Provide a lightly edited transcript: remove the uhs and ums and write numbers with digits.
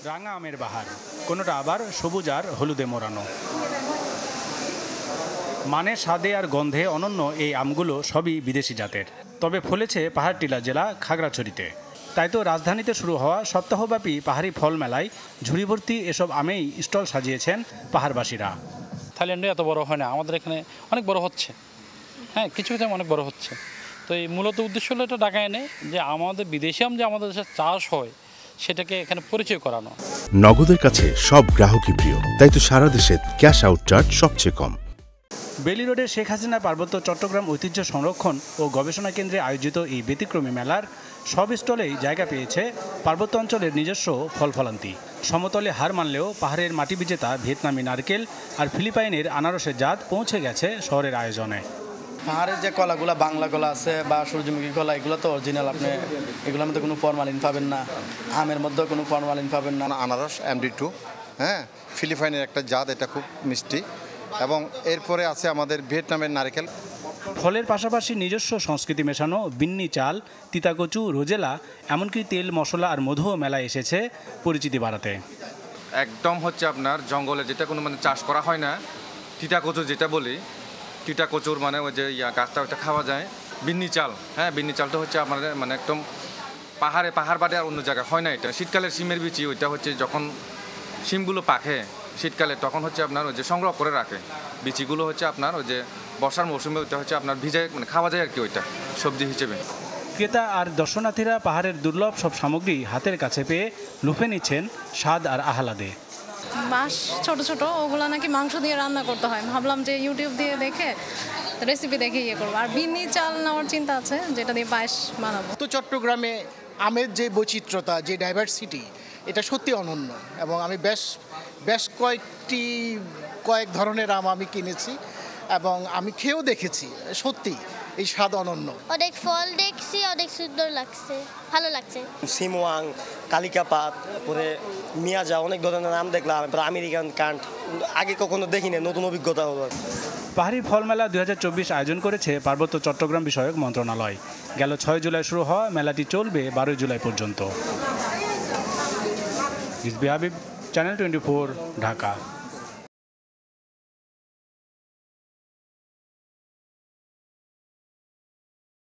রাঙা আমের বাহার, কোনোটা আবার সবুজ আর হলুদে মোড়ানো। মানে স্বাদে আর গন্ধে অনন্য এই আমগুলো সবই বিদেশি জাতের, তবে ফলেছে পাহাড়টিলা জেলা খাগড়াছড়িতে। তাই তো রাজধানীতে শুরু হওয়া সপ্তাহব্যাপী পাহাড়ি ফল মেলায় ঝুড়িভর্তি এসব আমেই স্টল সাজিয়েছেন পাহাড়বাসীরা। থাইল্যান্ডে এত বড় হয় না, আমাদের এখানে অনেক বড় হচ্ছে। হ্যাঁ, কিছু কিছু অনেক বড় হচ্ছে। তো এই মূলত উদ্দেশ্য হলো এটা ঢাকায় এনে যে আমাদের বিদেশি আম যে আমাদের দেশে চাষ হয় সেটাকে এখানে পরিচয় করানো। নগদের কাছে সব গ্রাহকই প্রিয়, তাই তো সারা দেশে ক্যাশ আউট চার্জ সবচেয়ে কম। বেলি রোডের শেখ হাসিনা পার্বত্য চট্টগ্রাম ঐতিহ্য সংরক্ষণ ও গবেষণা কেন্দ্রে আয়োজিত এই ব্যতিক্রমী মেলার সব স্টলেই জায়গা পেয়েছে পার্বত্য অঞ্চলের নিজস্ব ফলফলান্তি। সমতলে হার মানলেও পাহাড়ের মাটি বিজেতা ভিয়েতনামি নারকেল আর ফিলিপাইনের আনারসের জাত পৌঁছে গেছে শহরের আয়োজনে। পাহাড়ের যে কলাগুলো, বাংলা কলা আছে বা সূর্যমুখী কলা, এগুলো তো অরিজিনাল। আপনি এগুলোর মধ্যে কোনো ফরমালিন পাবেন না, আমের মধ্যেও কোনো ফরমালিন পাবেন না। আনারস MD2, হ্যাঁ, ফিলিপাইনের একটা জাত, এটা খুব মিষ্টি। এবং এরপরে আছে আমাদের ভিয়েতনামের নারকেল। ফলের পাশাপাশি নিজস্ব সংস্কৃতি মেশানো বিন্নি চাল, তিতাকচু, রোজেলা, এমনকি তেল, মশলা আর মধুও মেলায় এসেছে পরিচিতি বাড়াতে। একদম হচ্ছে আপনার জঙ্গলে যেটা কোনো মানে চাষ করা হয় না, তিতাকচু যেটা বলি, তিতাকচুর মানে ওই যে গাছটা ওইটা খাওয়া যায়। বিন্নি চাল, হ্যাঁ, বিন্নি চালটা হচ্ছে আমাদের মানে একদম পাহাড় বাদে আর অন্য জায়গায় হয় না। এটা শীতকালের শিমের বিচি, ওইটা হচ্ছে যখন শিমগুলো পাকে শীতকালে তখন হচ্ছে আপনার ওই যে সংগ্রহ করে রাখে বিচিগুলো, হচ্ছে আপনার ওই যে বর্ষার মৌসুমে ওইটা হচ্ছে আপনার ভিজে মানে খাওয়া যায় আর কি, ওইটা সবজি হিসেবে। ক্রেতা আর দর্শনার্থীরা পাহাড়ের দুর্লভ সব সামগ্রী হাতের কাছে পেয়ে লুফে নিচ্ছেন স্বাদ আর আহ্লাদে। মাছ ছোট ছোট, ওগুলো নাকি মাংস দিয়ে রান্না করতে হয়। ভাবলাম যে ইউটিউব দিয়ে দেখে রেসিপি দেখে ইয়ে করবো। আর বিন্নি চাল নেওয়ার চিন্তা আছে, যেটা দিয়ে পায়েস বানাবো। তো চট্টগ্রামে আমের যে বৈচিত্র্যতা, যে ডাইভার্সিটি, এটা সত্যি অনন্য। এবং আমি বেশ কয়েক ধরনের আম আমি কিনেছি এবং আমি খেয়েও দেখেছি, সত্যি এই স্বাদ অনন্য। অনেক ফল দেখছি, অনেক সুন্দর লাগছে, ভালো লাগছে। সিমওয়াং, কালিকাপাত, পরে মিয়াজা, অনেক ধরনের নাম দেখলাম। আমেরিকান কান্ট আগে কখনো দেখিনি, নতুন অভিজ্ঞতা হলো। পাহাড়ি ফল মেলা 2024 আয়োজন করেছে পার্বত্য চট্টগ্রাম বিষয়ক মন্ত্রণালয়। গেল 6 জুলাই শুরু হওয়া মেলাটি চলবে 12 জুলাই পর্যন্ত। রিজবি হাবিব, চ্যানেল 24, ঢাকা।